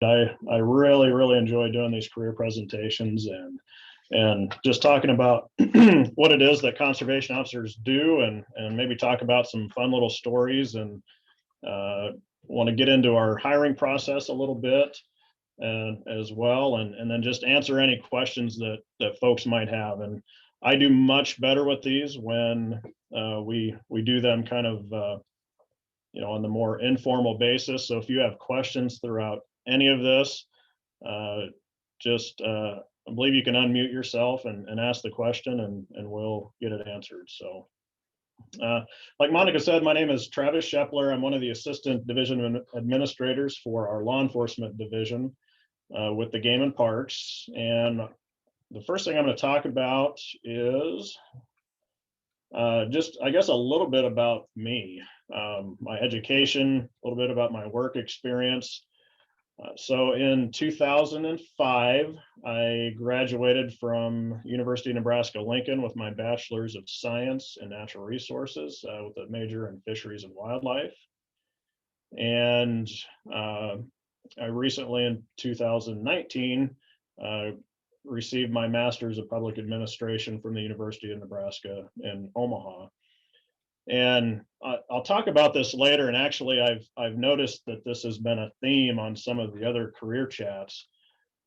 I really enjoy doing these career presentations and just talking about what it is that conservation officers do, and maybe talk about some fun little stories, and want to get into our hiring process a little bit and as well, and then just answer any questions that folks might have. And I do much better with these when we do them kind of on the more informal basis. So if you have questions throughout any of this, I believe you can unmute yourself and ask the question, and we'll get it answered. So like Monica said, my name is Travis Shepler. I'm one of the assistant division administrators for our law enforcement division with the Game and Parks. And the first thing I'm going to talk about is just, I guess, a little bit about me, my education, a little bit about my work experience. So in 2005, I graduated from University of Nebraska-Lincoln with my Bachelor's of Science in Natural Resources with a major in Fisheries and Wildlife. And I recently, in 2019, received my Master's of Public Administration from the University of Nebraska in Omaha. And I'll talk about this later. And actually, I've noticed that this has been a theme on some of the other career chats,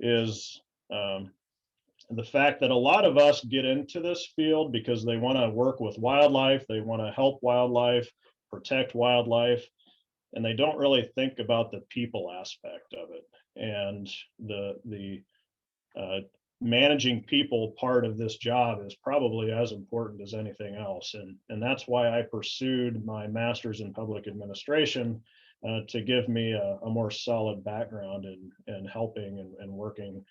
is the fact that a lot of us get into this field because they want to work with wildlife, they want to help wildlife, protect wildlife, and they don't really think about the people aspect of it. And the managing people part of this job is probably as important as anything else. And that's why I pursued my master's in public administration, to give me a more solid background in helping and working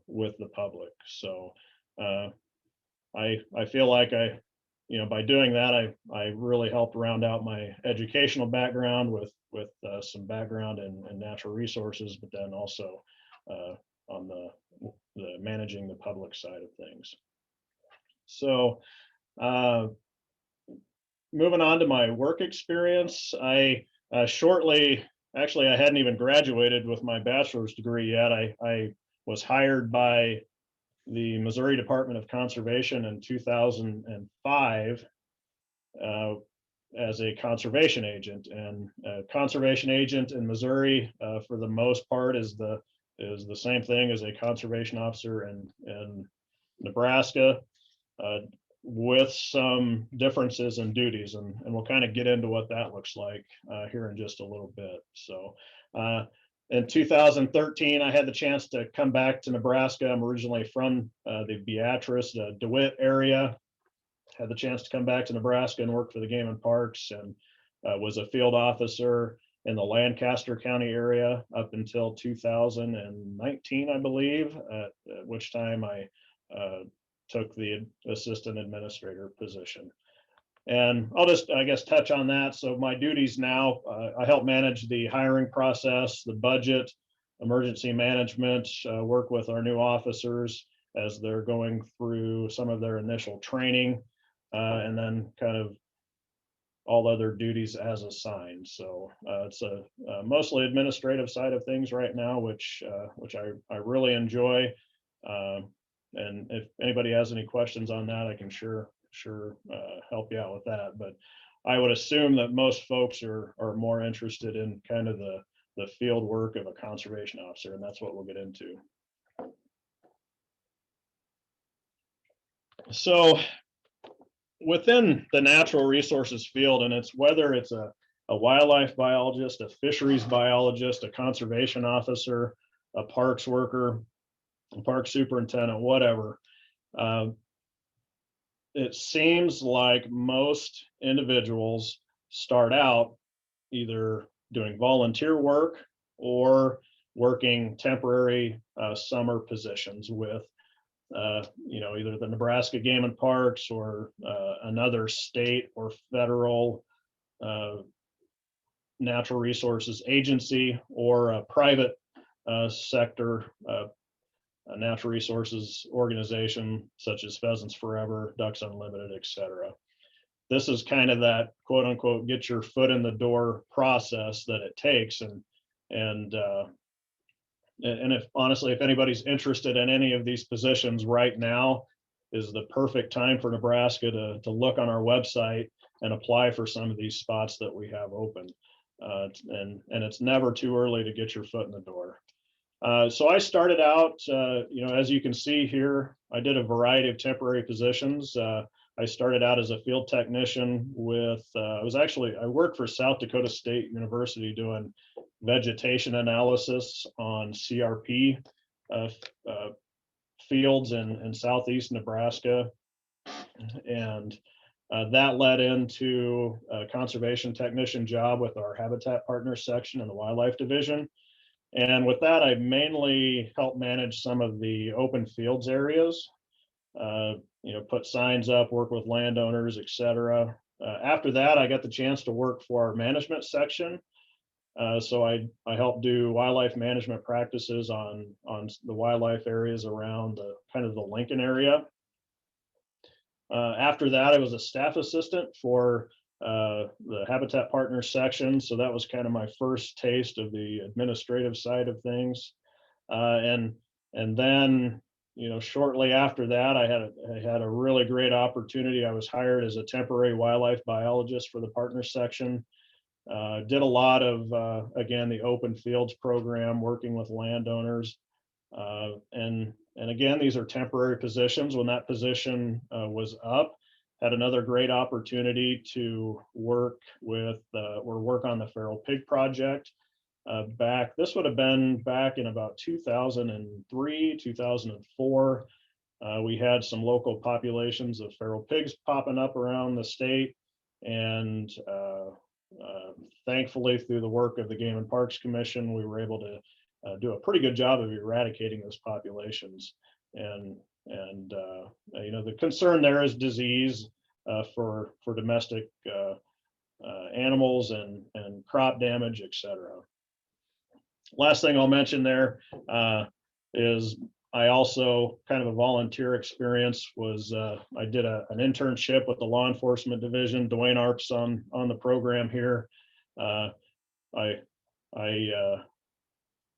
with the public. So I feel like by doing that, I really helped round out my educational background with some background in natural resources, but then also on the managing the public side of things. So moving on to my work experience, I actually I hadn't even graduated with my bachelor's degree yet. I was hired by the Missouri Department of Conservation in 2005 as a conservation agent. And a conservation agent in Missouri, for the most part, is the same thing as a conservation officer in Nebraska, with some differences in duties, and we'll kind of get into what that looks like here in just a little bit. So in 2013, I had the chance to come back to Nebraska. I'm originally from the Beatrice, the DeWitt area. Had the chance to come back to Nebraska and work for the Game and Parks, and was a field officer in the Lancaster County area up until 2019, I believe, at which time I took the assistant administrator position. And I'll just, I guess, touch on that. So my duties now, I help manage the hiring process, the budget, emergency management, work with our new officers as they're going through some of their initial training, and then kind of all other duties as assigned. So it's a mostly administrative side of things right now, which I really enjoy. And if anybody has any questions on that, I can sure help you out with that. But I would assume that most folks are more interested in kind of the field work of a conservation officer, and that's what we'll get into. So within the natural resources field, and it's whether it's a wildlife biologist, a fisheries biologist, a conservation officer, a parks worker, a park superintendent, whatever, it seems like most individuals start out either doing volunteer work or working temporary summer positions with either the Nebraska Game and Parks or another state or federal natural resources agency, or a private sector a natural resources organization such as Pheasants Forever, Ducks Unlimited, etc. This is kind of that quote unquote get your foot in the door process that it takes, and and if honestly, if anybody's interested in any of these positions right now, is the perfect time for Nebraska to look on our website and apply for some of these spots that we have open. And it's never too early to get your foot in the door. So I started out, as you can see here, I did a variety of temporary positions. I started out as a field technician with, I worked for South Dakota State University doing vegetation analysis on CRP fields in southeast Nebraska. And that led into a conservation technician job with our Habitat Partners section in the Wildlife Division. And with that, I mainly helped manage some of the open fields areas, put signs up, work with landowners, etc. After that, I got the chance to work for our management section. So I helped do wildlife management practices on the wildlife areas around kind of the Lincoln area. After that, I was a staff assistant for the Habitat Partners section. So that was kind of my first taste of the administrative side of things. And then, shortly after that, I had a really great opportunity. I was hired as a temporary wildlife biologist for the Partners section. Did a lot of, again, the open fields program, working with landowners. And again, these are temporary positions. When that position was up, had another great opportunity to work on the feral pig project. This would have been back in about 2003, 2004. We had some local populations of feral pigs popping up around the state. And thankfully, through the work of the Game and Parks Commission, we were able to do a pretty good job of eradicating those populations. And the concern there is disease for domestic animals and crop damage, etc. Last thing I'll mention there is I also, kind of a volunteer experience, was I did an internship with the law enforcement division. Dwayne Arp's on the program here.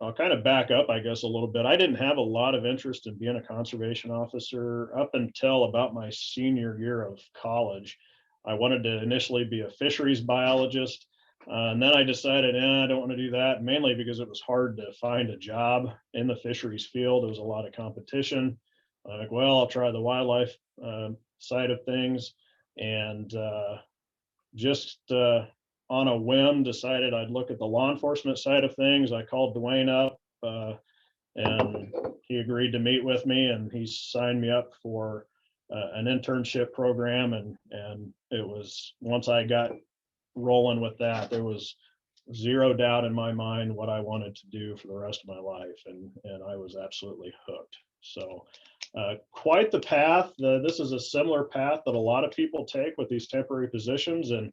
I'll kind of back up, I guess, a little bit. I didn't have a lot of interest in being a conservation officer up until about my senior year of college. I wanted to initially be a fisheries biologist. And then I decided, I don't want to do that, mainly because it was hard to find a job in the fisheries field. There was a lot of competition. I'm like, well, I'll try the wildlife side of things. And just on a whim, decided I'd look at the law enforcement side of things. I called Dwayne up and he agreed to meet with me, and he signed me up for an internship program. And it was, once I got rolling with that, there was zero doubt in my mind what I wanted to do for the rest of my life. And I was absolutely hooked. So quite the path. This is a similar path that a lot of people take with these temporary positions. And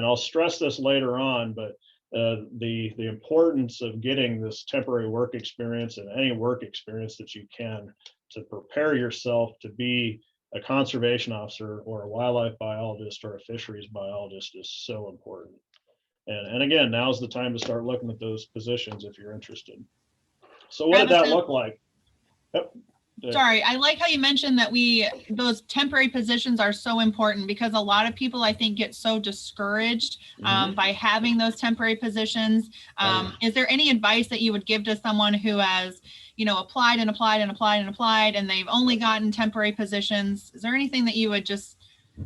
I'll stress this later on, but the importance of getting this temporary work experience and any work experience that you can to prepare yourself to be a conservation officer or a wildlife biologist or a fisheries biologist is so important. And again, now's the time to start looking at those positions if you're interested. So what did that look like? Yep. Sorry, I like how you mentioned that those temporary positions are so important, because a lot of people, I think, get so discouraged by having those temporary positions. Is there any advice that you would give to someone who has, applied and applied and applied and applied, and they've only gotten temporary positions? Is there anything that you would just,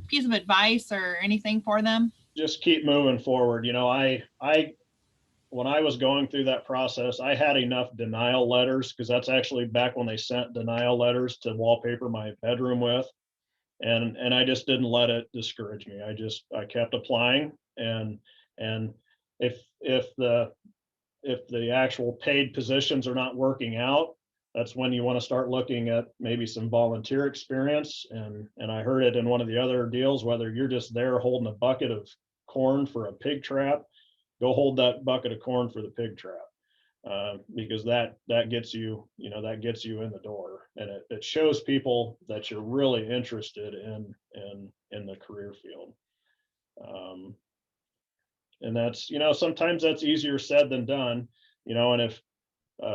piece of advice or anything for them? Just keep moving forward. When I was going through that process, I had enough denial letters, because that's actually back when they sent denial letters to wallpaper my bedroom with. And I just didn't let it discourage me. I kept applying. And if the actual paid positions are not working out, that's when you want to start looking at maybe some volunteer experience. And I heard it in one of the other deals, whether you're just there holding a bucket of corn for a pig trap, go hold that bucket of corn for the pig trap, because that gets you, that gets you in the door, and it shows people that you're really interested in the career field. And that's, sometimes that's easier said than done, and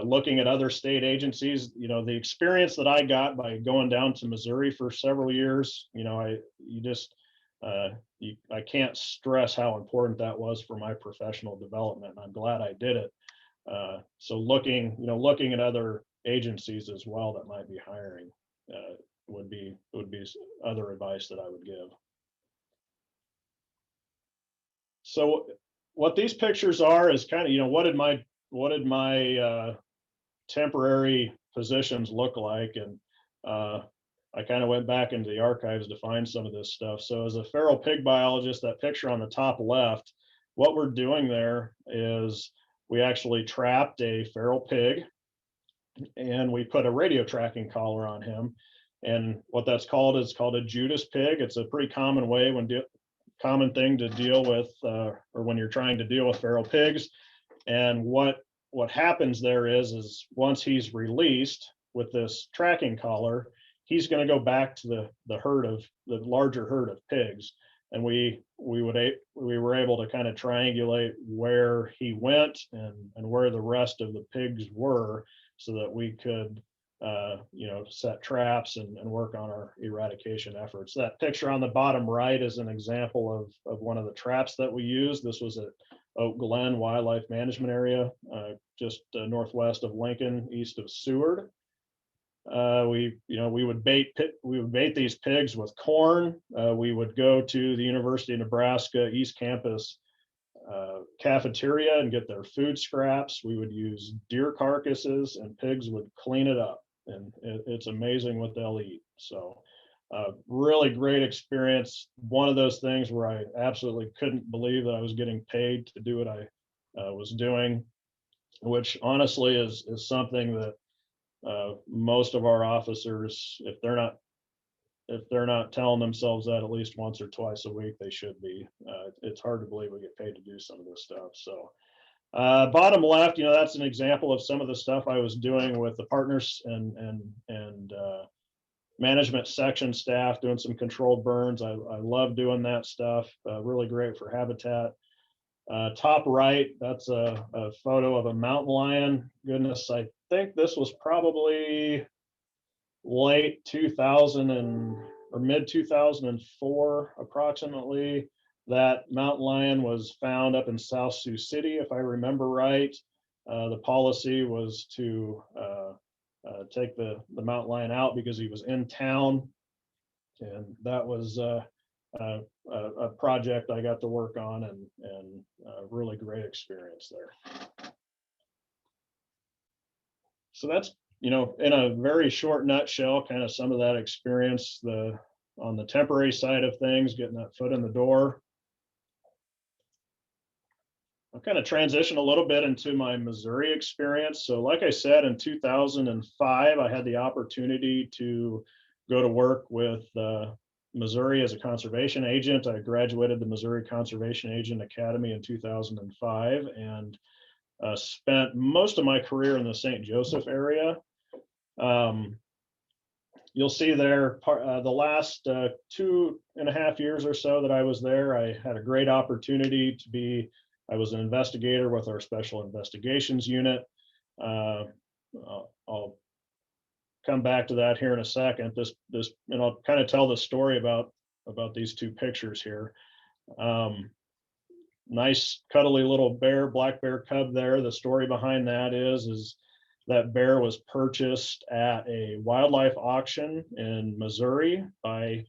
looking at other state agencies, the experience that I got by going down to Missouri for several years, I can't stress how important that was for my professional development. And I'm glad I did it. So looking at other agencies as well that might be hiring would be other advice that I would give. So what these pictures are is kind of, what did my temporary positions look like? And I kind of went back into the archives to find some of this stuff. So as a feral pig biologist, that picture on the top left, what we're doing there is we actually trapped a feral pig and we put a radio tracking collar on him. And what that's called is called a Judas pig. It's a pretty common way common thing to deal with, or when you're trying to deal with feral pigs. And what happens there is once he's released with this tracking collar, he's going to go back to the larger herd of pigs. And we were able to kind of triangulate where he went and where the rest of the pigs were, so that we could set traps and work on our eradication efforts. That picture on the bottom right is an example of one of the traps that we used. This was at Oak Glen Wildlife Management Area, just northwest of Lincoln, east of Seward. We would bait these pigs with corn. We would go to the University of Nebraska East Campus cafeteria and get their food scraps. We would use deer carcasses, and pigs would clean it up. And it's amazing what they'll eat. So really great experience. One of those things where I absolutely couldn't believe that I was getting paid to do what I was doing, which honestly is something that most of our officers, if they're not telling themselves that at least once or twice a week, they should be. It's hard to believe we get paid to do some of this stuff. So bottom left, that's an example of some of the stuff I was doing with the partners and management section staff, doing some controlled burns. I love doing that stuff. Really great for habitat. Top right, that's a photo of a mountain lion. Goodness, I think this was probably late 2000 or mid 2004 approximately. That mountain lion was found up in South Sioux City, if I remember right. The policy was to take the mountain lion out because he was in town, and that was a project I got to work on, and really great experience there. So that's, in a very short nutshell, kind of some of that experience on the temporary side of things, getting that foot in the door. I'll kind of transition a little bit into my Missouri experience. So like I said, in 2005, I had the opportunity to go to work with Missouri as a conservation agent. I graduated the Missouri Conservation Agent Academy in 2005 and spent most of my career in the St. Joseph area. You'll see there the last 2.5 years or so that I was there, I had a great opportunity I was an investigator with our Special Investigations Unit. I'll come back to that here in a second. And I'll kind of tell the story about these two pictures here. Nice cuddly little black bear cub there. The story behind that is that bear was purchased at a wildlife auction in Missouri by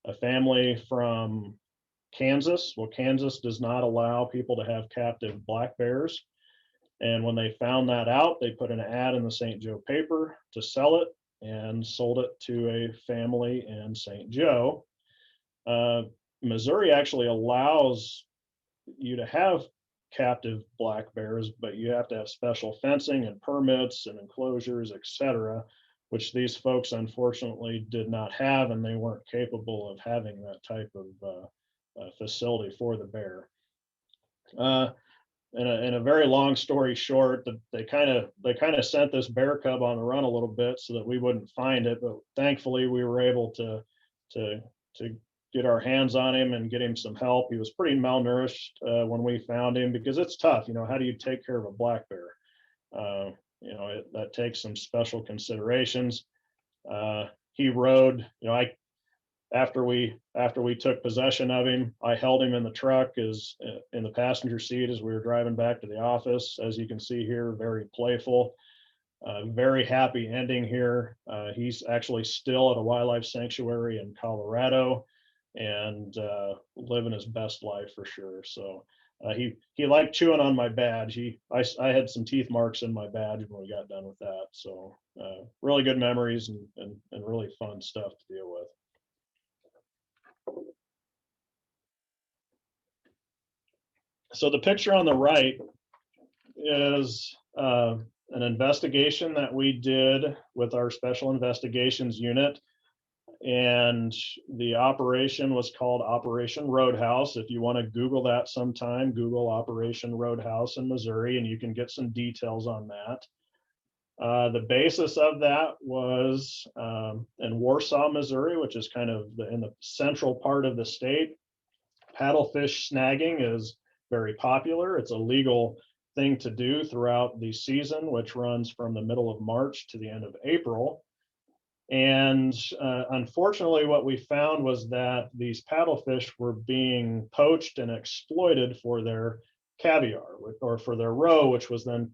a family from Kansas. Well, Kansas does not allow people to have captive black bears. And when they found that out, they put an ad in the St. Joe paper to sell it, and sold it to a family in St. Joe. Missouri actually allows you to have captive black bears, but you have to have special fencing and permits and enclosures, etc., which these folks unfortunately did not have, and they weren't capable of having that type of facility for the bear. In a very long story short, they kind of sent this bear cub on the run a little bit so that we wouldn't find it, but thankfully we were able to get our hands on him and get him some help. He was pretty malnourished when we found him, because it's tough. How do you take care of a black bear? that takes some special considerations. He rode, after we took possession of him, I held him in the truck as in the passenger seat as we were driving back to the office. As you can see here, very playful, very happy ending here. He's actually still at a wildlife sanctuary in Colorado and living his best life for sure. So he liked chewing on my badge. I had some teeth marks in my badge when we got done with that. So really good memories and really fun stuff to deal with. So the picture on the right is an investigation that we did with our Special Investigations Unit. And the operation was called Operation Roadhouse. If you want to Google that sometime, Google Operation Roadhouse in Missouri, and you can get some details on that. The basis of that was in Warsaw, Missouri, which is kind of in the central part of the state. Paddlefish snagging is very popular. It's a legal thing to do throughout the season, which runs from the middle of March to the end of April. And unfortunately, what we found was that these paddlefish were being poached and exploited for their caviar, or for their roe, which was then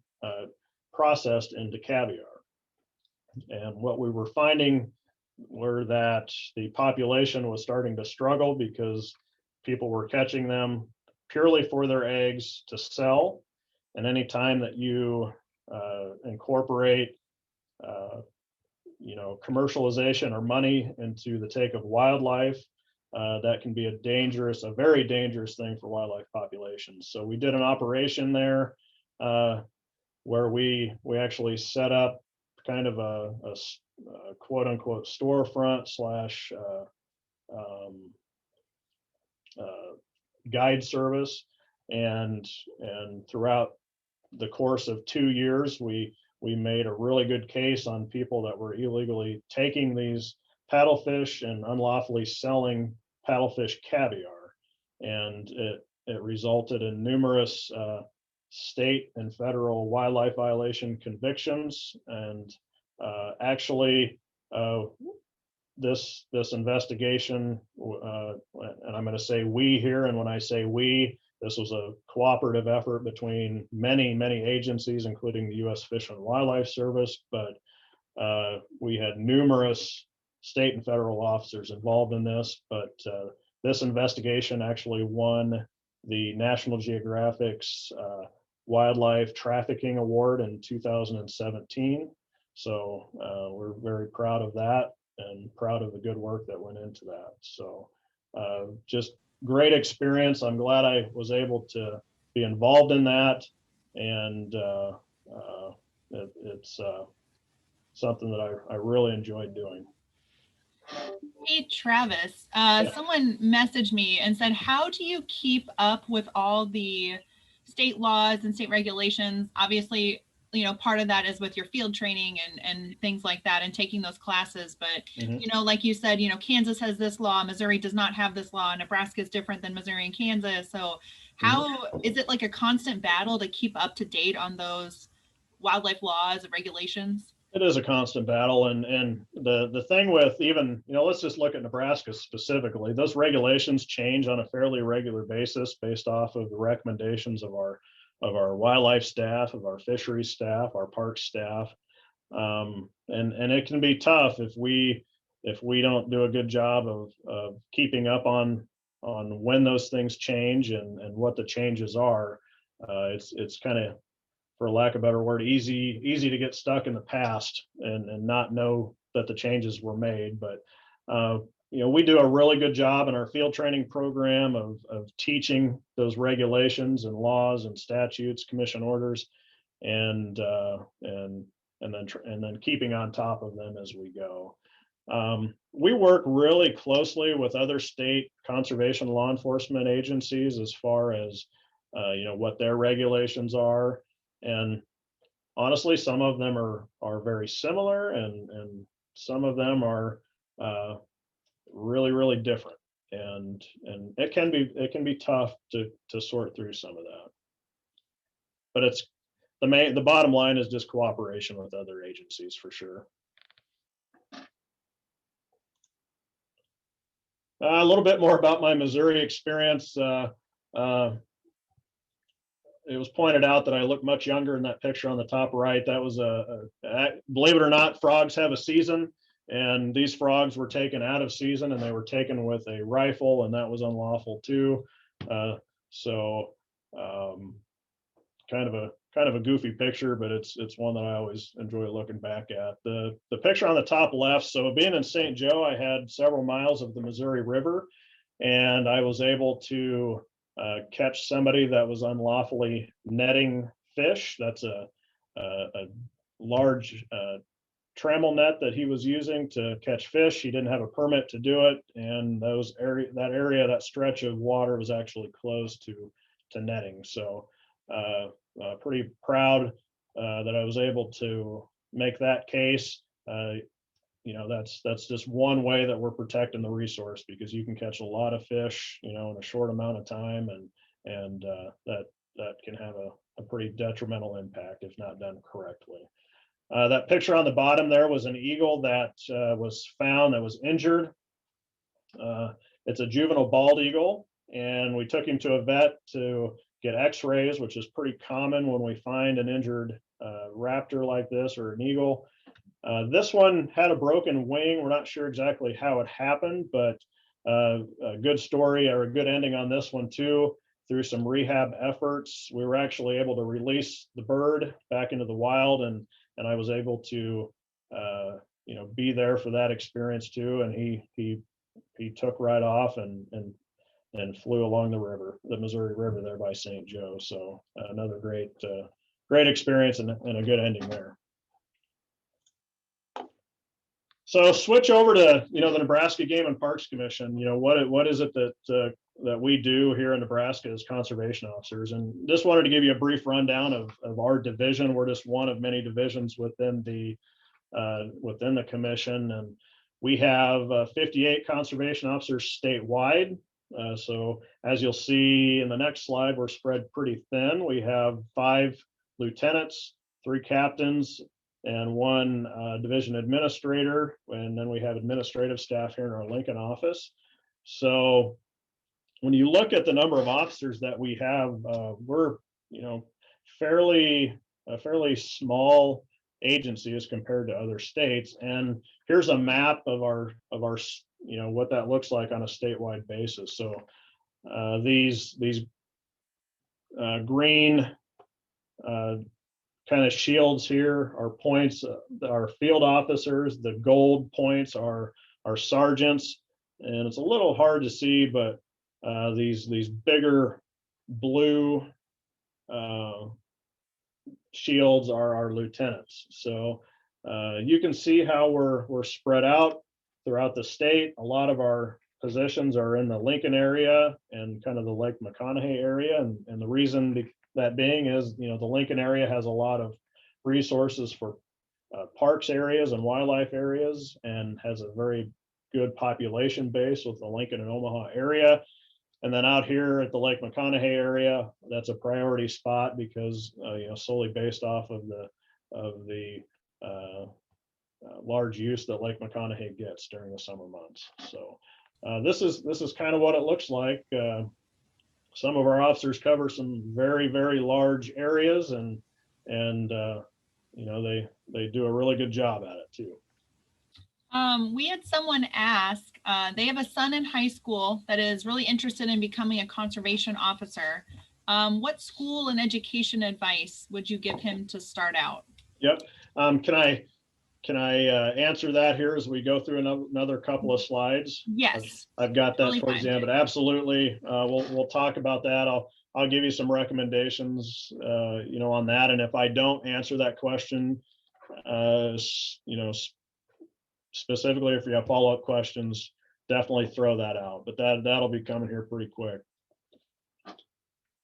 processed into caviar. And what we were finding were that the population was starting to struggle because people were catching them purely for their eggs to sell. And any time that you incorporate commercialization or money into the take of wildlife, that can be a very dangerous thing for wildlife populations. So we did an operation there where we actually set up kind of a quote unquote storefront slash guide service, and throughout the course of 2 years, we made a really good case on people that were illegally taking these paddlefish and unlawfully selling paddlefish caviar. And it resulted in numerous state and federal wildlife violation convictions. And actually, this investigation, and I'm going to say we here, and when I say we, this was a cooperative effort between many agencies, including the U.S. Fish and Wildlife Service, but we had numerous state and federal officers involved in this. But this investigation actually won the National Geographic's Wildlife Trafficking Award in 2017. So we're very proud of that and proud of the good work that went into that. So just great experience. I'm glad I was able to be involved in that, and it's something that I really enjoyed doing. Hey, Travis, someone messaged me and said, how do you keep up with all the state laws and state regulations? Obviously, part of that is with your field training and things like that and taking those classes. But, like you said, Kansas has this law, Missouri does not have this law, Nebraska is different than Missouri and Kansas. So how is it like a constant battle to keep up to date on those wildlife laws and regulations? It is a constant battle. And the thing with even, let's just look at Nebraska specifically. Those regulations change on a fairly regular basis based off of the recommendations of our wildlife staff, of our fisheries staff, our park staff. And it can be tough if we don't do a good job of keeping up on when those things change and what the changes are. It's kind of, for lack of a better word, easy to get stuck in the past and not know that the changes were made. But we do a really good job in our field training program of teaching those regulations and laws and statutes, commission orders, and then keeping on top of them as we go. We work really closely with other state conservation law enforcement agencies as far as what their regulations are. And honestly, some of them are very similar, and some of them are really different. And it can be tough to sort through some of that. But the bottom line is just cooperation with other agencies for sure. A little bit more about my Missouri experience. It was pointed out that I look much younger in that picture on the top right. That was believe it or not, frogs have a season, and these frogs were taken out of season, and they were taken with a rifle, and that was unlawful too. So kind of a goofy picture, but it's one that I always enjoy looking back at. The picture on the top left. So being in St. Joe, I had several miles of the Missouri River, and I was able to catch somebody that was unlawfully netting fish. That's a large trammel net that he was using to catch fish. He didn't have a permit to do it, and that stretch of water was actually closed to netting. So pretty proud that I was able to make that case. That's just one way that we're protecting the resource, because you can catch a lot of fish, in a short amount of time, and that can have a pretty detrimental impact if not done correctly. That picture on the bottom there was an eagle that was found that was injured. It's a juvenile bald eagle, and we took him to a vet to get x-rays, which is pretty common when we find an injured raptor like this, or an eagle. This one had a broken wing. We're not sure exactly how it happened, but a good story, or a good ending on this one too. Through some rehab efforts, we were actually able to release the bird back into the wild, and I was able to be there for that experience too. And he took right off and flew along the Missouri River there by St. Joe. So another great experience, and a good ending there. So switch over to the Nebraska Game and Parks Commission. What is it that we do here in Nebraska as conservation officers? And just wanted to give you a brief rundown of our division. We're just one of many divisions within the commission, and we have 58 conservation officers statewide. So as you'll see in the next slide, we're spread pretty thin. We have 5 lieutenants, 3 captains, and 1 division administrator, and then we have administrative staff here in our Lincoln office. So when you look at the number of officers that we have, we're a fairly small agency as compared to other states. And here's a map of our what that looks like on a statewide basis. So these green kind of shields here are points, our field officers. The gold points are sergeants, and it's a little hard to see, but these bigger blue shields are our lieutenants. So you can see how we're spread out throughout the state. A lot of our positions are in the Lincoln area and kind of the Lake McConaughey area, and the reason that being is the Lincoln area has a lot of resources for parks areas and wildlife areas, and has a very good population base with the Lincoln and Omaha area. And then out here at the Lake McConaughey area, that's a priority spot because solely based off of the large use that Lake McConaughey gets during the summer months. So this is kind of what it looks like. Some of our officers cover some very, very large areas, and they do a really good job at it too. We had someone ask, they have a son in high school that is really interested in becoming a conservation officer. What school and education advice would you give him to start out? Yep. Can I answer that here as we go through another couple of slides? Yes. I've got that totally towards the end, but absolutely, we'll talk about that. I'll give you some recommendations, on that. And if I don't answer that question, specifically, if you have follow-up questions, definitely throw that out. But that'll be coming here pretty quick.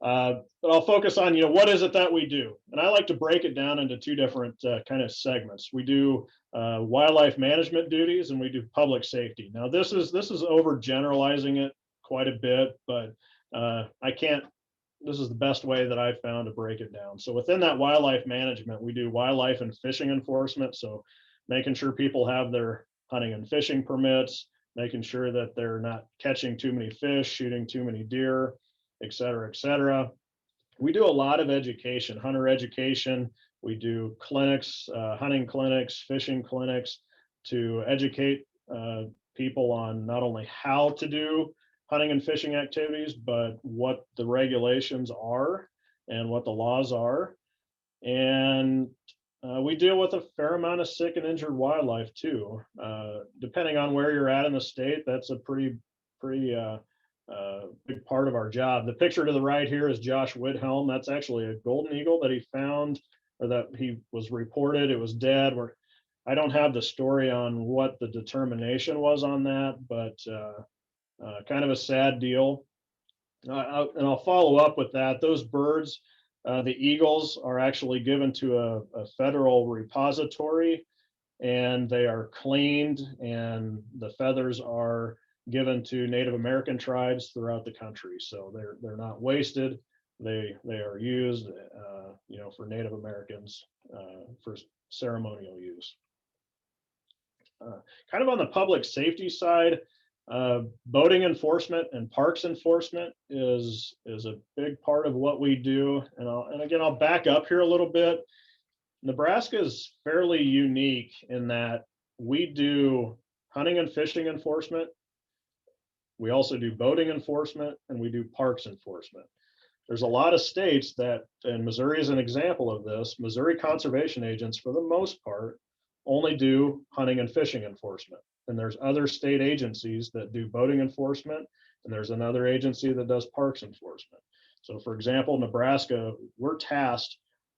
But I'll focus on, what is it that we do? And I like to break it down into 2 different kind of segments. We do wildlife management duties, and we do public safety. Now, this is overgeneralizing it quite a bit, but I can't this is the best way that I've found to break it down. So within that wildlife management, we do wildlife and fishing enforcement. So making sure people have their hunting and fishing permits, making sure that they're not catching too many fish, shooting too many deer, et cetera, et cetera. We do a lot of education, hunter education. We do clinics, hunting clinics, fishing clinics to educate people on not only how to do hunting and fishing activities, but what the regulations are and what the laws are. And we deal with a fair amount of sick and injured wildlife too. Depending on where you're at in the state, that's a pretty big part of our job. The picture to the right here is Josh Widhelm. That's actually a golden eagle that he found, or that he was reported. It was dead. I don't have the story on what the determination was on that, but kind of a sad deal. And I'll follow up with that. Those birds, the eagles, are actually given to a federal repository, and they are cleaned, and the feathers are given to Native American tribes throughout the country. So they're not wasted. They are used, for Native Americans for ceremonial use. Kind of on the public safety side, boating enforcement and parks enforcement is a big part of what we do. And again, I'll back up here a little bit. Nebraska is fairly unique in that we do hunting and fishing enforcement. We also do boating enforcement, and we do parks enforcement. There's a lot of states that, and Missouri is an example of this, Missouri conservation agents, for the most part, only do hunting and fishing enforcement. And there's other state agencies that do boating enforcement, and there's another agency that does parks enforcement. So for example, Nebraska,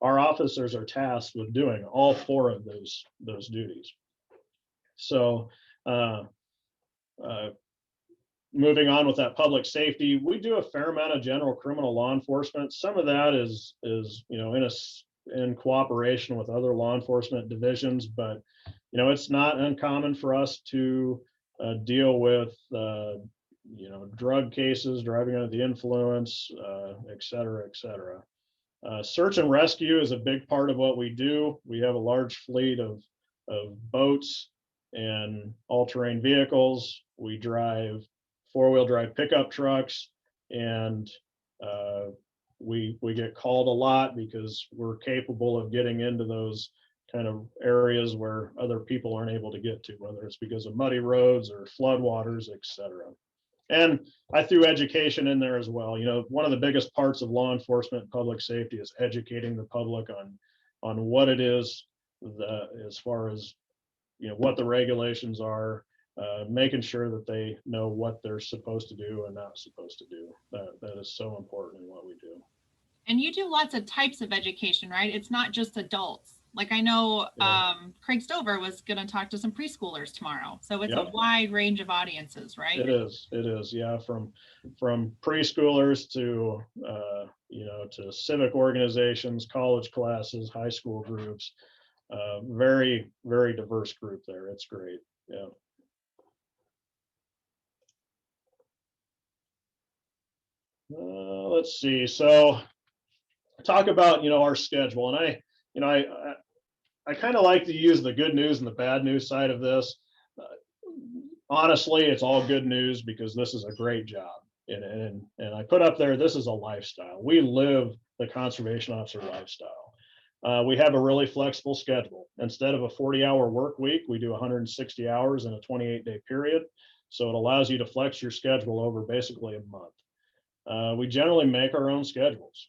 our officers are tasked with doing all four of those duties. So moving on with that public safety, we do a fair amount of general criminal law enforcement. Some of that is in cooperation with other law enforcement divisions, but it's not uncommon for us to deal with drug cases, driving under the influence, et cetera, et cetera. Search and rescue is a big part of what we do. We have a large fleet of boats and all-terrain vehicles. We drive four-wheel drive pickup trucks, and we get called a lot because we're capable of getting into those kind of areas where other people aren't able to get to, whether it's because of muddy roads or floodwaters, et cetera. And I threw education in there as well. One of the biggest parts of law enforcement and public safety is educating the public on what it is, as far as what the regulations are, making sure that they know what they're supposed to do and not supposed to do. That is so important in what we do. And you do lots of types of education, right? It's not just adults. Like I know Craig Stover was going to talk to some preschoolers tomorrow. So it's a wide range of audiences, right? It is. Yeah. From preschoolers to, to civic organizations, college classes, high school groups, very, very diverse group there. It's great. Yeah. Let's see. So talk about, our schedule, and I kind of like to use the good news and the bad news side of this. Honestly, it's all good news because this is a great job. And I put up there, this is a lifestyle. We live the conservation officer lifestyle. We have a really flexible schedule. Instead of a 40-hour work week, we do 160 hours in a 28-day period. So it allows you to flex your schedule over basically a month. We generally make our own schedules.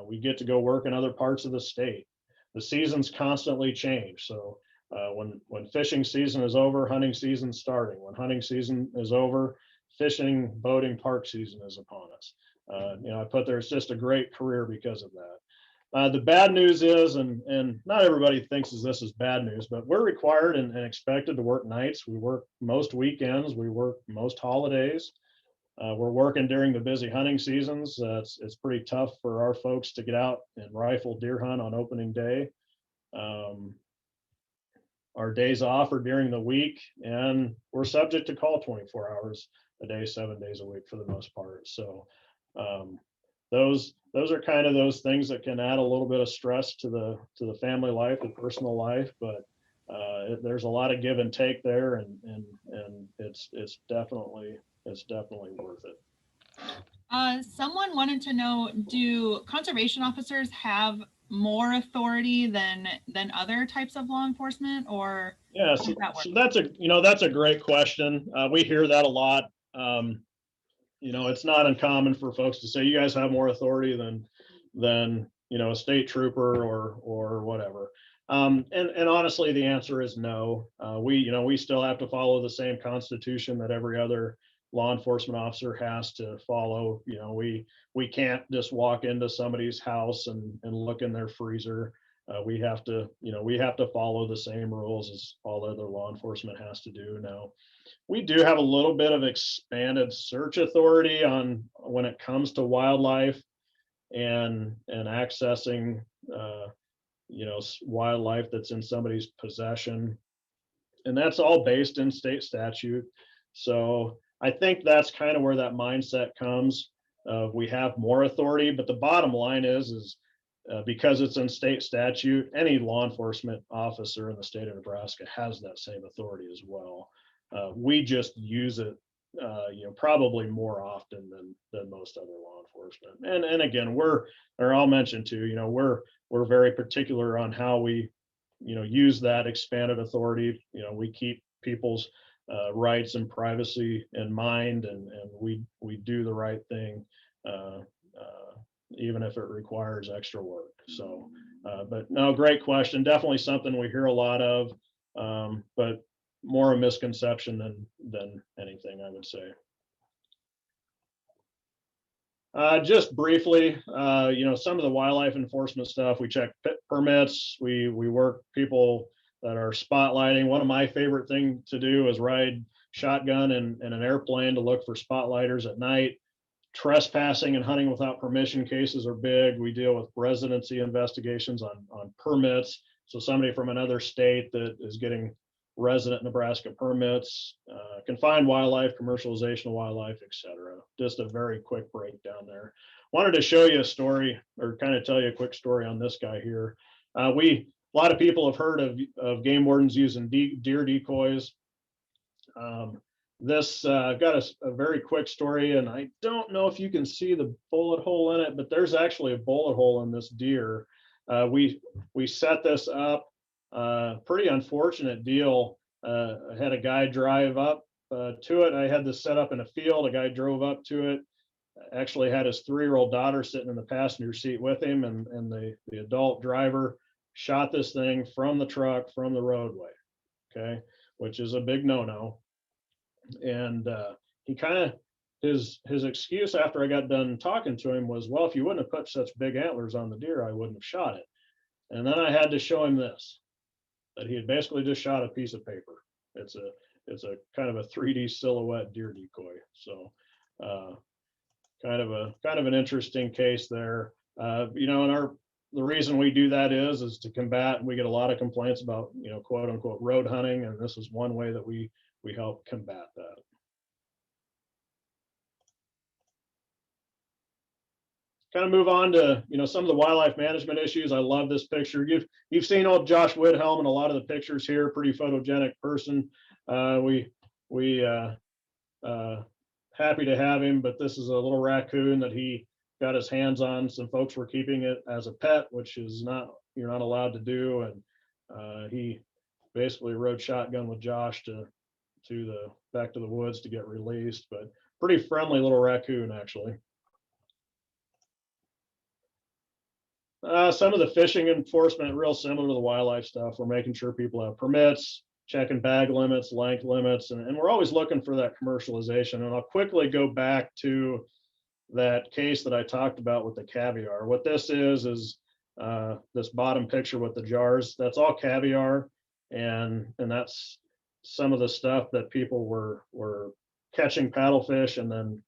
We get to go work in other parts of the state. The seasons constantly change. So when fishing season is over, hunting season's starting. When hunting season is over, fishing, boating, park season is upon us. I put there, it's just a great career because of that. The bad news is, and not everybody thinks this is bad news, but we're required and expected to work nights. We work most weekends. We work most holidays. We're working during the busy hunting seasons. It's pretty tough for our folks to get out and rifle deer hunt on opening day. Our days off are during the week, and we're subject to call 24 hours a day, 7 days a week for the most part. So those are kind of those things that can add a little bit of stress to the family life, the personal life, but there's a lot of give and take there, and it's definitely worth it. Someone wanted to know, do conservation officers have more authority than other types of law enforcement, or yeah, so that's a great question. We hear that a lot. It's not uncommon for folks to say, you guys have more authority than a state trooper or whatever. And honestly, the answer is no. We still have to follow the same constitution that every other law enforcement officer has to follow. We can't just walk into somebody's house and look in their freezer. We have to follow the same rules as all other law enforcement has to do. Now, we do have a little bit of expanded search authority on when it comes to wildlife and accessing wildlife that's in somebody's possession, and that's all based in state statute. So I think that's kind of where that mindset comes. We have more authority, but the bottom line is because it's in state statute, any law enforcement officer in the state of Nebraska has that same authority as well. We just use it, probably more often than most other law enforcement. And again, I'll mention too, we're very particular on how we, use that expanded authority. We keep people's rights and privacy in mind, and we do the right thing, even if it requires extra work. So, but no, great question. Definitely something we hear a lot of, but more a misconception than anything, I would say. Just briefly, some of the wildlife enforcement stuff, we check permits, we work people that are spotlighting. One of my favorite things to do is ride shotgun in an airplane to look for spotlighters at night. Trespassing and hunting without permission cases are big. We deal with residency investigations on permits. So somebody from another state that is getting resident Nebraska permits, confined wildlife, commercialization of wildlife, etc. Just a very quick breakdown there. Wanted to show you a story, or kind of tell you a quick story on this guy here. A lot of people have heard of game wardens using deer decoys. This got a very quick story, and I don't know if you can see the bullet hole in it, but there's actually a bullet hole in this deer. We set this up. Pretty unfortunate deal. I had a guy drive up to it. I had this set up in a field. A guy drove up to it, actually had his 3-year-old daughter sitting in the passenger seat with him, and the adult driver shot this thing from the truck, from the roadway, okay, which is a big no-no. And he kind of, his excuse after I got done talking to him was, well, if you wouldn't have put such big antlers on the deer, I wouldn't have shot it. And then I had to show him this, that he had basically just shot a piece of paper. It's a kind of a 3D silhouette deer decoy. So kind of an interesting case there. And the reason we do that is to combat, and we get a lot of complaints about, quote unquote road hunting, and this is one way that we help combat that. Kind of move on to some of the wildlife management issues. I love this picture. You've seen old Josh Widhelm in a lot of the pictures here. Pretty photogenic person. We happy to have him, but this is a little raccoon that he got his hands on. Some folks were keeping it as a pet, which is you're not allowed to do. And he basically rode shotgun with Josh back to the woods to get released. But pretty friendly little raccoon, actually. Some of the fishing enforcement, real similar to the wildlife stuff. We're making sure people have permits, checking bag limits, length limits, and we're always looking for that commercialization. And I'll quickly go back to that case that I talked about with the caviar. What this is this bottom picture with the jars. That's all caviar, and that's some of the stuff that people were catching paddlefish and then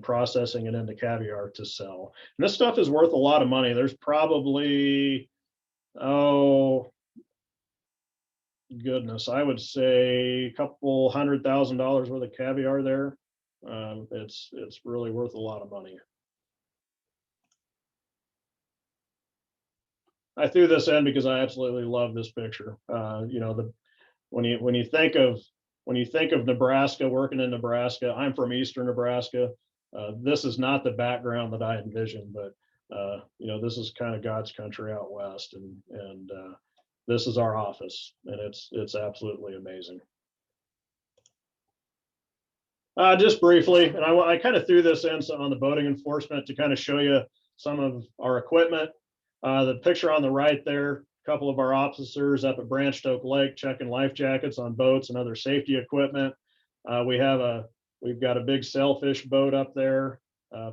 processing it into caviar to sell. And this stuff is worth a lot of money. There's probably, goodness, I would say a couple $100,000 worth of caviar there. It's really worth a lot of money. I threw this in because I absolutely love this picture. You know, when you think of Nebraska, working in Nebraska, I'm from Eastern Nebraska. This is not the background that I envisioned, but you know, this is kind of God's country out west, and this is our office, and it's absolutely amazing. Just briefly, and I kind of threw this in on the boating enforcement to kind of show you some of our equipment. The picture on the right there, a couple of our officers up at Branched Oak Lake checking life jackets on boats and other safety equipment. We've got a big sailfish boat up there,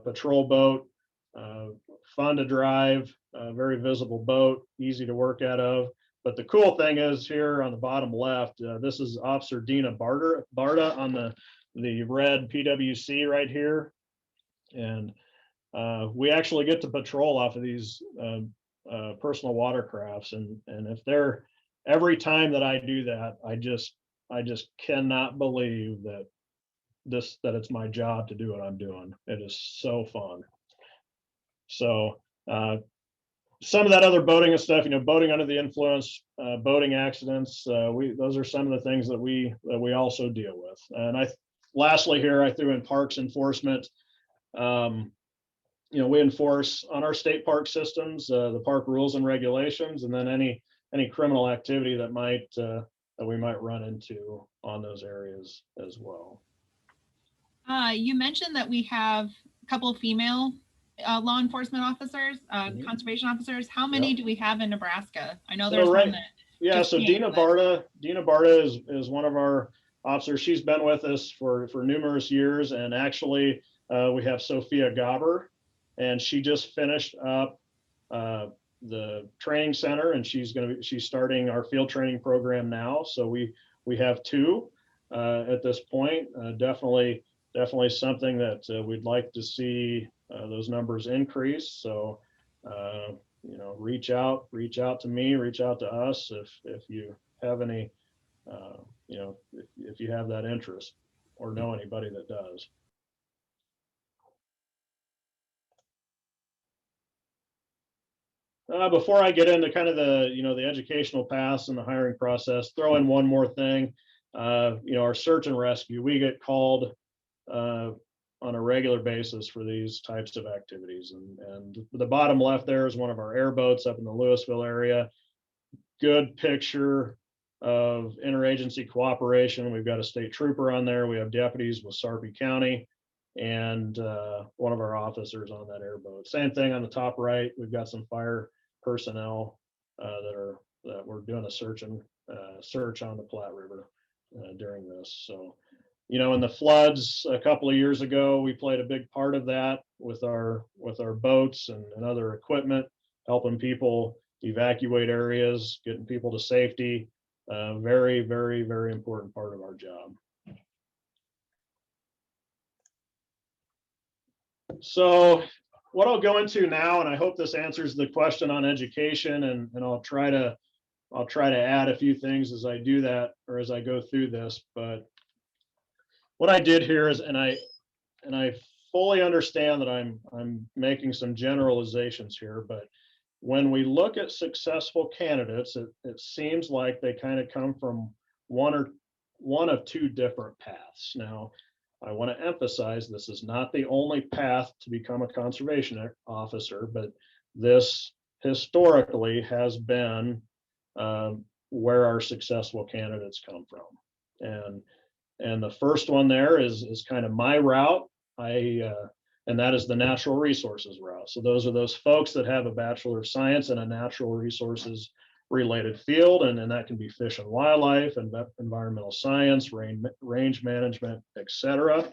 patrol boat, fun to drive, very visible boat, easy to work out of. But the cool thing is here on the bottom left, this is Officer Dina Barta on the red PWC right here. And we actually get to patrol off of these personal watercrafts. And if they're, every time that I do that, I just cannot believe that it's my job to do what I'm doing. It is so fun. So some of that other boating and stuff, you know, boating under the influence, boating accidents, those are some of the things that we also deal with. And lastly here, I threw in parks enforcement. You know, we enforce on our state park systems, the park rules and regulations, and then any criminal activity that we might run into on those areas as well. You mentioned that we have a couple of female law enforcement officers, conservation officers. How many do we have in Nebraska? I know there's one that. Yeah, so Dina Barta is one of our officers. She's been with us for numerous years, and actually we have Sophia Gabber, and she just finished up the training center, and she's starting our field training program now. So we have two at this point. Definitely something that we'd like to see those numbers increase. So you know, reach out to me, reach out to us if you have any, you know, if you have that interest or know anybody that does. Before I get into kind of the educational paths and the hiring process, throw in one more thing. You know, our search and rescue, we get called on a regular basis for these types of activities. And the bottom left there is one of our airboats up in the Louisville area. Good picture of interagency cooperation. We've got a state trooper on there. We have deputies with Sarpy County, and one of our officers on that airboat. Same thing on the top right. We've got some fire personnel that we're doing a search on the Platte River during this. So, you know, in the floods a couple of years ago, we played a big part of that with our boats and other equipment, helping people evacuate areas, getting people to safety. Very, very, very important part of our job. So what I'll go into now, and I hope this answers the question on education, and I'll try to add a few things as I do that, or as I go through this. But what I did here is, and I fully understand that I'm making some generalizations here, but when we look at successful candidates, it seems like they kind of come from one of two different paths. Now, I want to emphasize this is not the only path to become a conservation officer, but this historically has been where our successful candidates come from. And the first one there is kind of my route. And that is the natural resources route. So those are those folks that have a Bachelor of Science in a natural resources related field, and that can be fish and wildlife, and environmental science, range management, etc.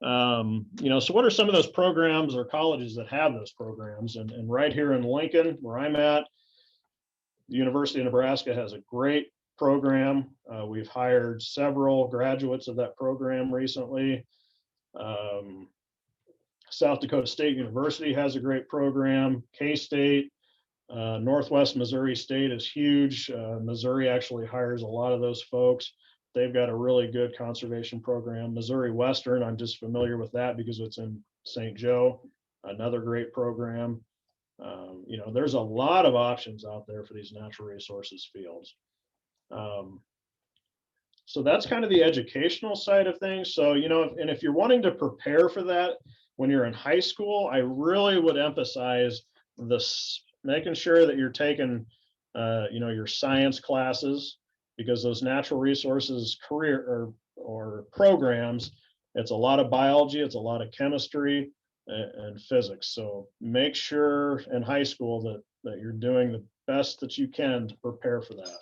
You know, so what are some of those programs or colleges that have those programs? And right here in Lincoln, where I'm at, the University of Nebraska has a great program. We've hired several graduates of that program recently. South Dakota State University has a great program. K-State, Northwest Missouri State is huge. Missouri actually hires a lot of those folks. They've got a really good conservation program. Missouri Western, I'm just familiar with that because it's in St. Joe, another great program. You know, there's a lot of options out there for these natural resources fields. So that's kind of the educational side of things. So, you know, if you're wanting to prepare for that when you're in high school, I really would emphasize this, making sure that you're taking, you know, your science classes, because those natural resources career or programs, it's a lot of biology, it's a lot of chemistry and physics. So make sure in high school that you're doing the best that you can to prepare for that.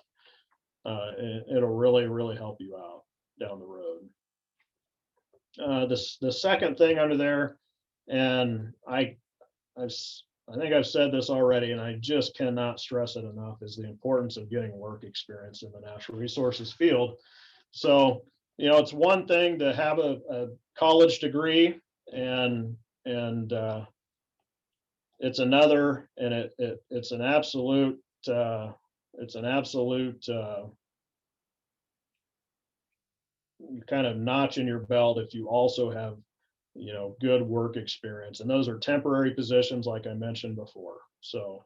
It'll really help you out down the road. The second thing under there, and I think I've said this already, and I just cannot stress it enough, is the importance of getting work experience in the natural resources field. So, you know, it's one thing to have a college degree, and it's another, and it's an absolute kind of notch in your belt if you also have, you know, good work experience, and those are temporary positions like I mentioned before. So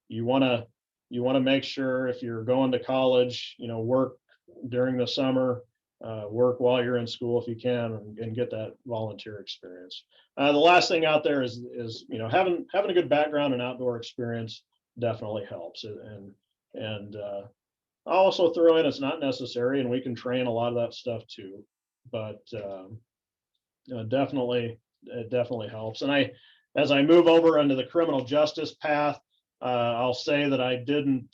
you want to make sure if you're going to college, you know, work during the summer, work while you're in school if you can, and get that volunteer experience. The last thing out there is you know, having a good background in outdoor experience definitely helps. And I'll also throw in, it's not necessary, and we can train a lot of that stuff too, but it definitely helps. And as I move over into the criminal justice path, I'll say that I didn't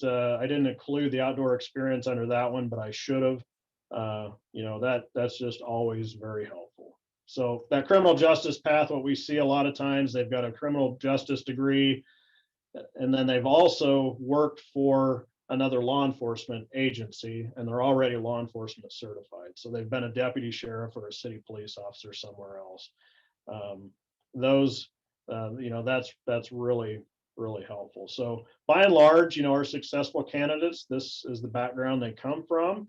include the outdoor experience under that one, but I should have. You know, that's just always very helpful. So that criminal justice path, what we see a lot of times, they've got a criminal justice degree, and then they've also worked for another law enforcement agency, and they're already law enforcement certified. So they've been a deputy sheriff or a city police officer somewhere else. Those, you know, that's really helpful. So by and large, you know, our successful candidates, this is the background they come from.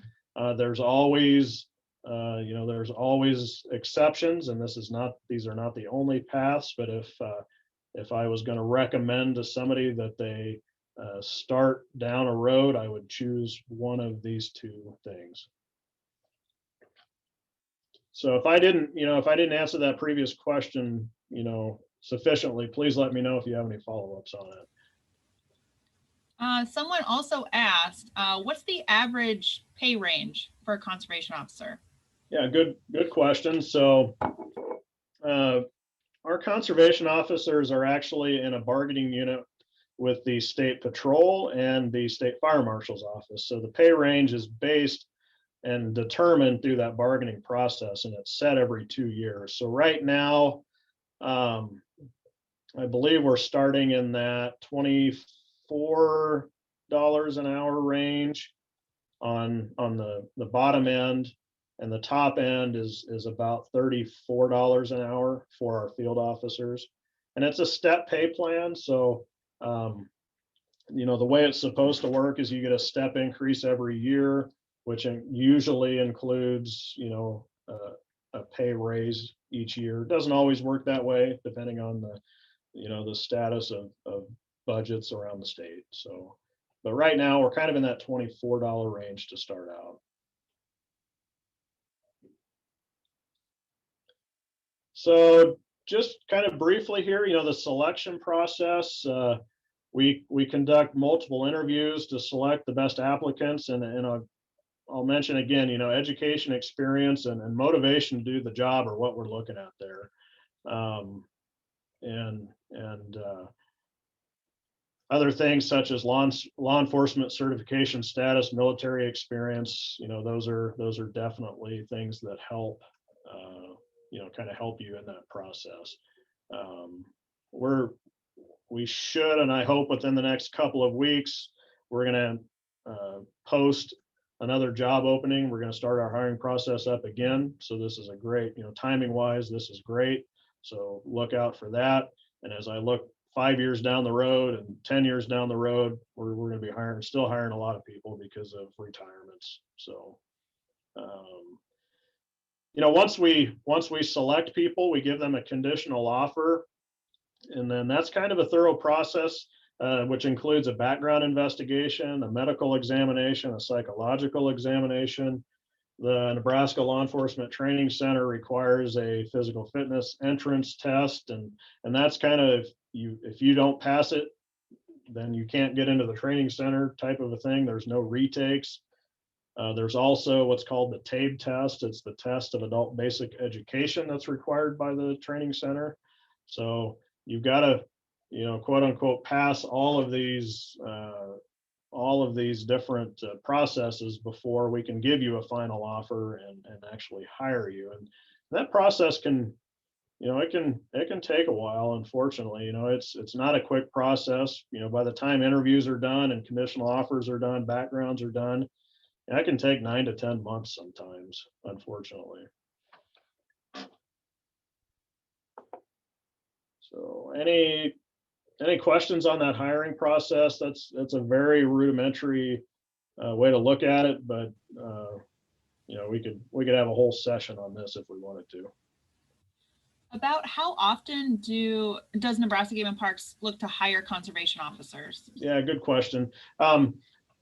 There's always, you know, there's always exceptions, and these are not the only paths. But if I was going to recommend to somebody that they start down a road, I would choose one of these two things. So if I didn't answer that previous question, you know, sufficiently, please let me know if you have any follow-ups on it. Someone also asked, what's the average pay range for a conservation officer? Yeah, good question. So our conservation officers are actually in a bargaining unit with the state patrol and the state fire marshal's office. So the pay range is based and determined through that bargaining process, and it's set every 2 years. So right now, I believe we're starting in that $24 an hour range on the bottom end, and the top end is about $34 an hour for our field officers. And it's a step pay plan. So you know, the way it's supposed to work is you get a step increase every year, which usually includes, you know, a pay raise each year. It doesn't always work that way, depending on the, you know, the status of budgets around the state. So, but right now we're kind of in that $24 range to start out. So just kind of briefly here, you know, the selection process, we conduct multiple interviews to select the best applicants, and I'll mention again, you know, education, experience, and motivation to do the job are what we're looking at there. And other things such as law enforcement certification status, military experience, you know, those are definitely things that help, you know, kind of help you in that process. We should, and I hope within the next couple of weeks, we're going to post another job opening. We're going to start our hiring process up again. So this is a great, you know, timing wise, this is great. So look out for that. And as I look 5 years down the road and 10 years down the road, we're going to be still hiring a lot of people because of retirements. So, you know, once we select people, we give them a conditional offer. And then that's kind of a thorough process, which includes a background investigation, a medical examination, a psychological examination. The Nebraska Law Enforcement Training Center requires a physical fitness entrance test, and that's kind of, if you don't pass it, then you can't get into the training center type of a thing. There's no retakes. There's also what's called the TABE test. It's the test of adult basic education that's required by the training center. So you've got to, quote unquote, pass all of these different processes before we can give you a final offer and actually hire you. And that process can, it can take a while, unfortunately. It's not a quick process. By the time interviews are done and conditional offers are done, backgrounds are done, that can take 9 to 10 months sometimes, unfortunately. So any questions on that hiring process? That's a very rudimentary way to look at it, but we could have a whole session on this if we wanted to. About how often does Nebraska Game and Parks look to hire conservation officers? Yeah, good question.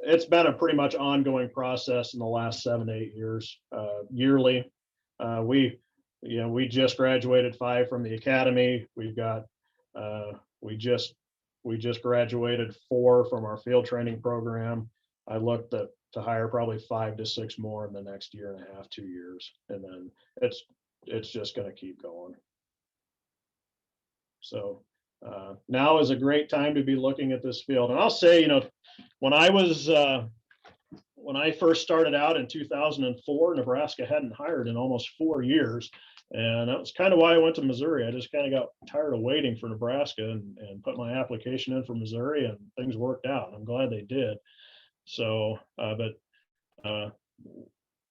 It's been a pretty much ongoing process in the last 7 to 8 years, yearly. We just graduated 5 from the academy. We've got we just graduated 4 from our field training program. I looked to hire probably 5 to 6 more in the next year and a half, 2 years, and then it's just going to keep going. So now is a great time to be looking at this field. And I'll say, when I first started out in 2004, Nebraska hadn't hired in almost 4 years. And that was kind of why I went to Missouri. I just kind of got tired of waiting for Nebraska and put my application in for Missouri, and things worked out. I'm glad they did. So,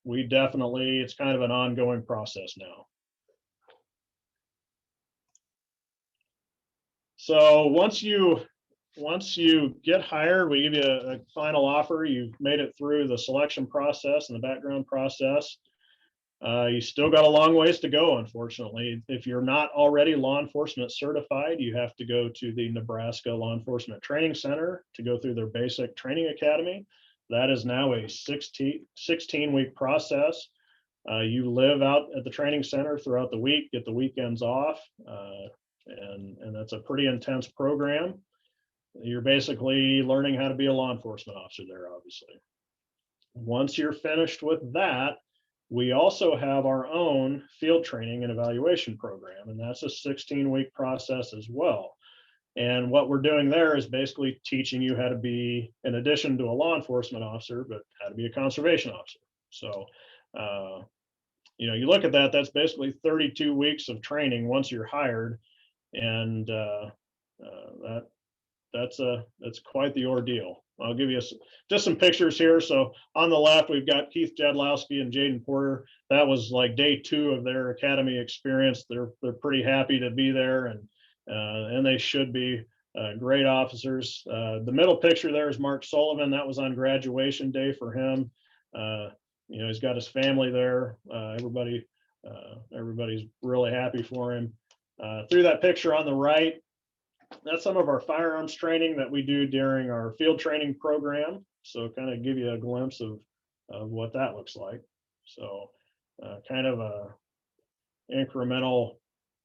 we definitely, it's kind of an ongoing process now. So once you get hired, we give you a final offer. You've made it through the selection process and the background process. You still got a long ways to go, unfortunately. If you're not already law enforcement certified, you have to go to the Nebraska Law Enforcement Training Center to go through their basic training academy. That is now a 16-week process. You live out at the training center throughout the week, get the weekends off, and that's a pretty intense program. You're basically learning how to be a law enforcement officer there, obviously. Once you're finished with that, we also have our own field training and evaluation program, and that's a 16-week process as well. And what we're doing there is basically teaching you how to be, in addition to a law enforcement officer, but how to be a conservation officer. So, you look at that, that's basically 32 weeks of training once you're hired. And that's quite the ordeal. I'll give you just some pictures here. So on the left, we've got Keith Jadlowski and Jaden Porter. That was like day 2 of their academy experience. They're pretty happy to be there, and they should be great officers. The middle picture there is Mark Sullivan. That was on graduation day for him. He's got his family there. Everybody's really happy for him. Through that picture on the right, that's some of our firearms training that we do during our field training program. So kind of give you a glimpse of what that looks like. So kind of a incremental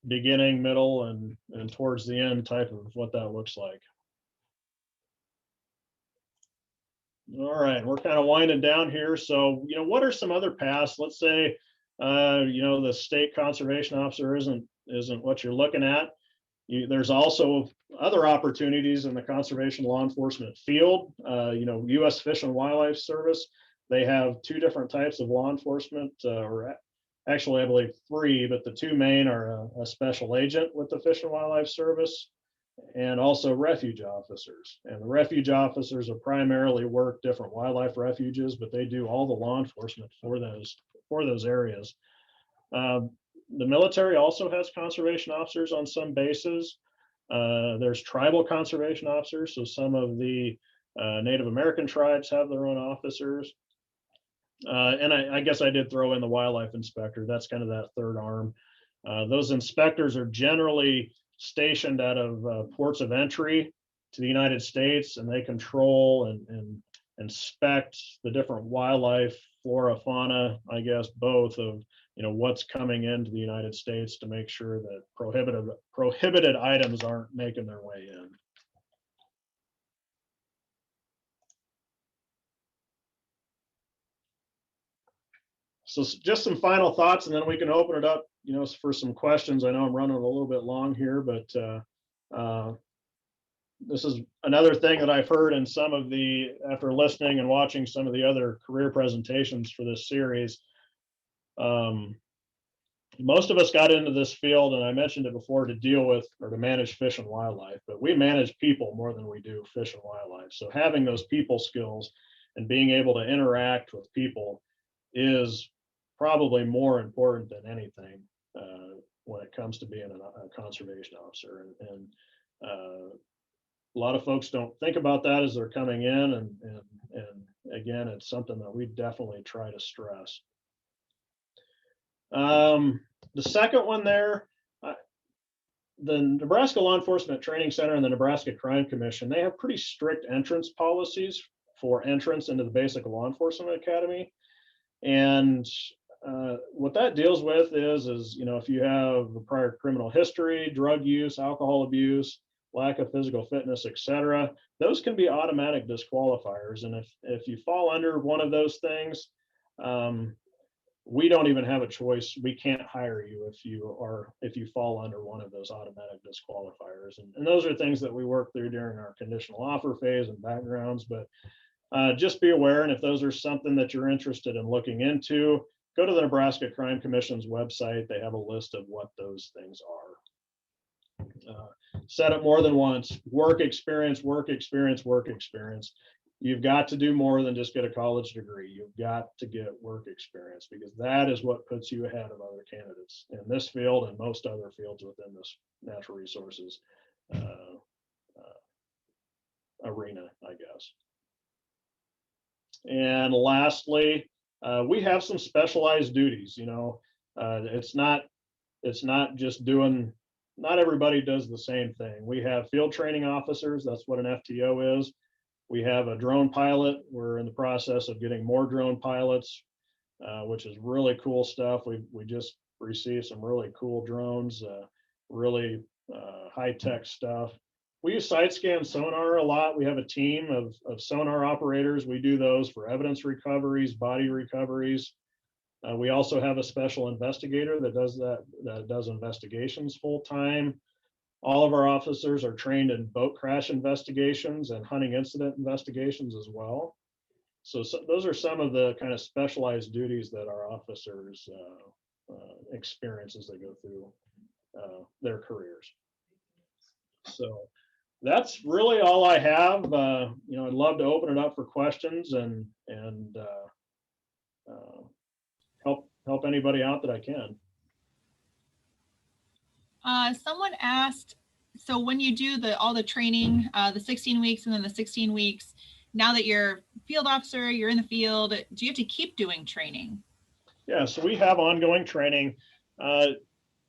beginning, middle, and towards the end type of what that looks like. All right, we're kind of winding down here. So, what are some other paths? Let's say, the state conservation officer isn't what you're looking at. There's also other opportunities in the conservation law enforcement field. U.S. Fish and Wildlife Service, they have 2 different types of law enforcement, or actually I believe 3, but the 2 main are a special agent with the Fish and Wildlife Service and also refuge officers. And the refuge officers are primarily work different wildlife refuges, but they do all the law enforcement for those areas. The military also has conservation officers on some bases. There's tribal conservation officers, so some of the Native American tribes have their own officers. And I guess I did throw in the wildlife inspector. That's kind of that third arm. Those inspectors are generally stationed out of ports of entry to the United States, and they control and inspect the different wildlife, flora, fauna, I guess, both of, what's coming into the United States to make sure that prohibited items aren't making their way in. So just some final thoughts, and then we can open it up, for some questions. I know I'm running a little bit long here, but this is another thing that I've heard in after listening and watching some of the other career presentations for this series. Most of us got into this field, and I mentioned it before, to deal with or to manage fish and wildlife, but we manage people more than we do fish and wildlife. So having those people skills and being able to interact with people is probably more important than anything when it comes to being a conservation officer. And a lot of folks don't think about that as they're coming in, and again, it's something that we definitely try to stress. The second one there, the Nebraska Law Enforcement Training Center and the Nebraska Crime Commission, they have pretty strict entrance policies for entrance into the Basic Law Enforcement Academy. And what that deals with is, if you have a prior criminal history, drug use, alcohol abuse, lack of physical fitness, etc., those can be automatic disqualifiers. And if you fall under one of those things, we don't even have a choice. We can't hire you if you fall under one of those automatic disqualifiers. And those are things that we work through during our conditional offer phase and backgrounds. But just be aware, and if those are something that you're interested in looking into, go to the Nebraska Crime Commission's website. They have a list of what those things are. Said it more than once: work experience, work experience, work experience. You've got to do more than just get a college degree. You've got to get work experience, because that is what puts you ahead of other candidates in this field and most other fields within this natural resources arena, I guess. And lastly, we have some specialized duties. It's not just doing. Not everybody does the same thing. We have field training officers. That's what an FTO is. We have a drone pilot. We're in the process of getting more drone pilots, which is really cool stuff. We just received some really cool drones, really high-tech stuff. We use side scan sonar a lot. We have a team of sonar operators. We do those for evidence recoveries, body recoveries. We also have a special investigator that does investigations full time. All of our officers are trained in boat crash investigations and hunting incident investigations as well. So those are some of the kind of specialized duties that our officers experience as they go through their careers. So that's really all I have. I'd love to open it up for questions and help anybody out that I can. Someone asked, so when you do all the training, the 16 weeks and then the 16 weeks, now that you're field officer, you're in the field, do you have to keep doing training? Yeah, so we have ongoing training. The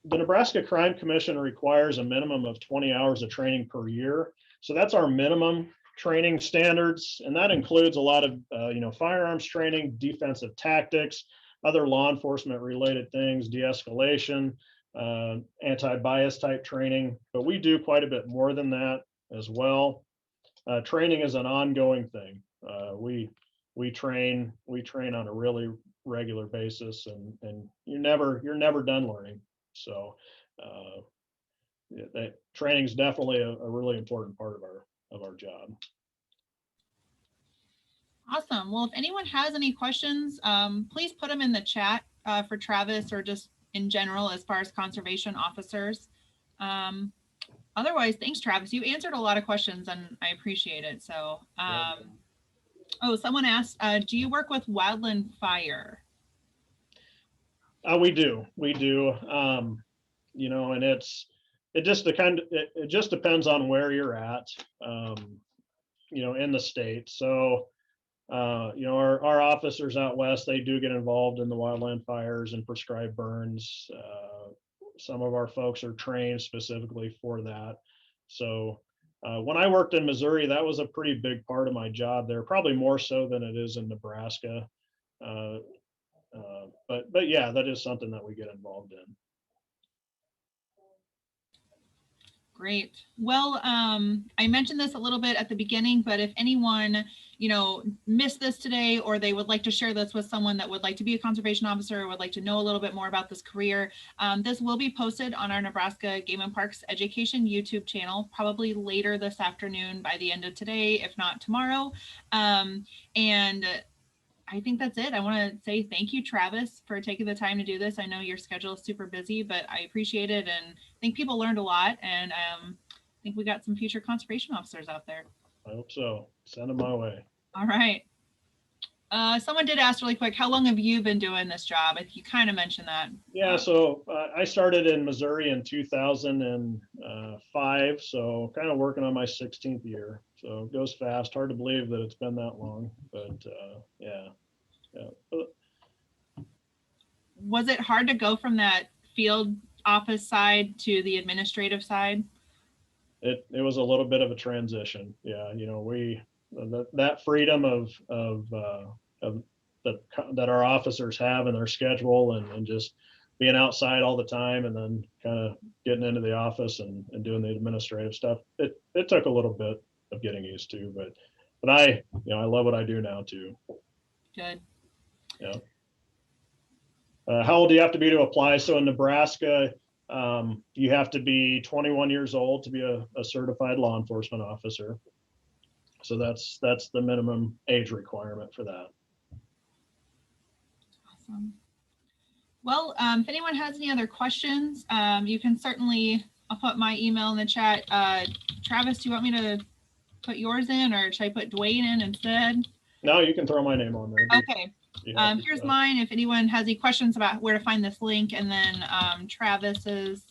Nebraska Crime Commission requires a minimum of 20 hours of training per year. So that's our minimum training standards. And that includes a lot of, firearms training, defensive tactics, other law enforcement related things, de-escalation, anti-bias type training, but we do quite a bit more than that as well. Training is an ongoing thing. We train on a really regular basis, and you're never done learning. So that training is definitely a really important part of our job. Awesome. Well, if anyone has any questions, please put them in the chat for Travis, or just in general as far as conservation officers. Otherwise, thanks, Travis. You answered a lot of questions and I appreciate it. So, someone asked, do you work with wildland fire? We do. And it just depends on where you're at, in the state. So, our officers out west, they do get involved in the wildland fires and prescribed burns. some of our folks are trained specifically for that. So when I worked in Missouri, that was a pretty big part of my job there, probably more so than it is in Nebraska. But yeah, that is something that we get involved in. Great. Well, I mentioned this a little bit at the beginning, but if anyone, missed this today, or they would like to share this with someone that would like to be a conservation officer or would like to know a little bit more about this career, this will be posted on our Nebraska Game and Parks Education YouTube channel, probably later this afternoon by the end of today, if not tomorrow. And I think that's it. I want to say thank you, Travis, for taking the time to do this. I know your schedule is super busy, but I appreciate it. And I think people learned a lot. And I think we got some future conservation officers out there. I hope so. Send them my way. All right. Someone did ask really quick, how long have you been doing this job? You kind of mentioned that. Yeah, so I started in Missouri in 2005, so kind of working on my 16th year. So it goes fast. Hard to believe that it's been that long, but yeah. Was it hard to go from that field office side to the administrative side? It was a little bit of a transition. Yeah, that freedom that our officers have in their schedule and just being outside all the time and then kind of getting into the office and doing the administrative stuff. It took a little bit of getting used to, but I love what I do now too. Good. Yeah. How old do you have to be to apply? So in Nebraska, you have to be 21 years old to be a certified law enforcement officer. So that's the minimum age requirement for that. Awesome. Well, if anyone has any other questions, you can certainly, I'll put my email in the chat. Travis, do you want me to put yours in, or should I put Dwayne in instead? No, you can throw my name on there. Okay. Here's mine. If anyone has any questions about where to find this link, and then Travis's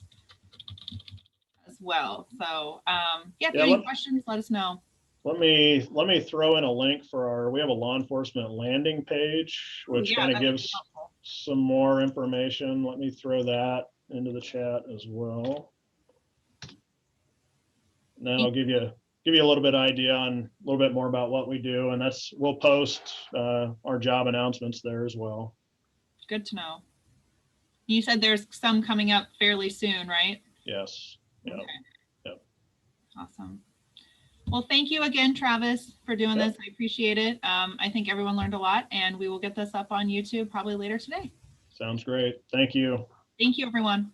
as well. So yeah, if you have any questions, let us know. Let me throw in a link for we have a law enforcement landing page, which kind of gives some more information. Let me throw that into the chat as well. Now I'll give you a little bit of idea on a little bit more about what we do, and we'll post our job announcements there as well. Good to know. You said there's some coming up fairly soon, right? Yes. Yep. Okay. Yep. Awesome. Well, thank you again, Travis, for doing this. I appreciate it. I think everyone learned a lot, and we will get this up on YouTube probably later today. Sounds great. Thank you. Thank you, everyone.